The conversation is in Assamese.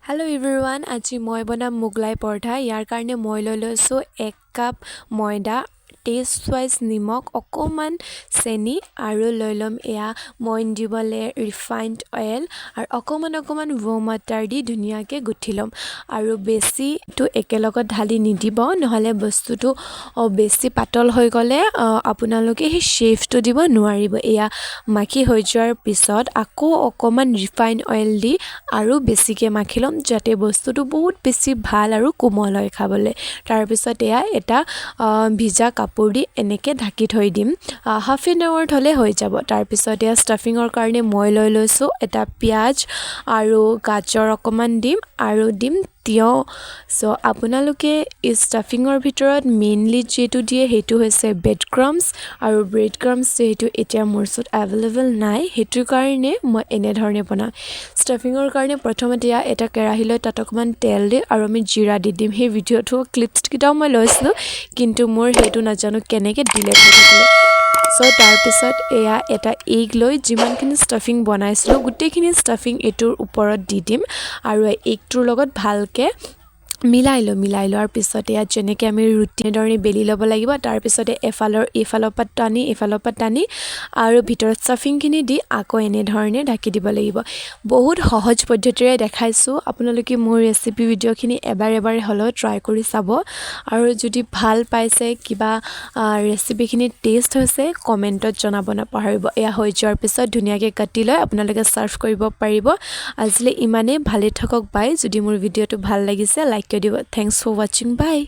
Hello everyone, আজি মই বনাম mughlai paratha ইয়াৰ কাৰণে মই লৈ লৈছো 1 কাপ ময়দা টেষ্ট ওয়াইজ নিমখ অকমান চেনি আৰু লৈ লম এয়া মই দিবলে ৰিফাইন্ড অয়েল আৰু অকমান warm water দি ধুনিয়াকে গুঠি লম আৰু বেছি তো একেলগত ঢালি নিদিব নহলে বস্তুটো বেছি পাতল হৈ গলে আপোনালোকে হে শেফটো দিব নোৱাৰিব এয়া মাখি হৈ যোৱাৰ পিছত আকৌ অকমান ৰিফাইন্ড অয়েল দি আৰু বেছিকে মাখি লম যাতে বস্তুটো বহুত বেছি ভাল আৰু কোমল হয় খাবলে তাৰ পিছত এয়া এটা ভিজা কাপোৰ দি এনেকে ঢাকি থৈ দিম হাফ এন আৱাৰ থলে হৈ যাব তাৰ পিছত এয়া ষ্টাফিংৰ কাৰণে মই লৈ লৈছো এটা পিয়াজ আৰু গাজৰ অকমান দিম আৰু দিম তিয়হ সো আপোনালোকে এই ষ্টাফিংৰ ভিতৰত মেইনলি যেটো দিয়ে হেতু হৈছে ব্ৰেড ক্ৰাম্বছ আৰু ব্ৰেড ক্ৰাম্বছ যেটো এতিয়া মোৰছত अवेलेबल নাই হেতু কাৰণে মই এনে ধৰণে বনাম ষ্টাফিংৰ কাৰণে প্ৰথমতে এটা কেৰাহী লৈ তাত অকমান তেল দি আৰু আমি জিৰা দি দিম হে ভিডিওটো ক্লিপছ কিটাও মই লৈছো কিন্তু মোৰ হেতু নাজানো কেনেকে ডিলিট হৈ থাকিলে সো তাৰ পিছত এয়া এটা এগ লৈ যিমানখিনি ষ্টাফিং বনাইছিলো গুটেখিনি ষ্টাফিং এটোৰ ওপৰত দি দিম আৰু এগটোৰ লগত ভালকে মিলাই লোৱাৰ পিছতে ইয়া যেনেকে আমি ৰুটিৰ দৰে বেলি ল'ব লাগিব তাৰ পিছতে এফালৰ পাত টানি আৰু ভিতৰত ষ্টাফিংখিনি দি আকৌ এনে ধৰণে ঢাকি দিব লাগিব বহুত সহজ পদ্ধতিৰে দেখাইছো আপোনালোকে মোৰ ৰেচিপি ভিডিওখিনি এবাৰ হলো ট্ৰাই কৰি চাব আৰু যদি ভাল পাইছে কিবা ৰেচিপিখিনি টেষ্ট হৈছে কমেন্টত জনাব নাপাহৰিব এয়া হৈ যোৱাৰ পিছত ধুনিয়াকে কাটি লৈ আপোনালোকে সাৰ্ভ কৰিব পাৰিব আজিলে ইমানে ভালে থাকক বাই যদি মোৰ ভিডিওটো ভাল লাগিছে লাইক কৰি দিব থ্যাঙ্কস ফৰ ওয়াচিং বাই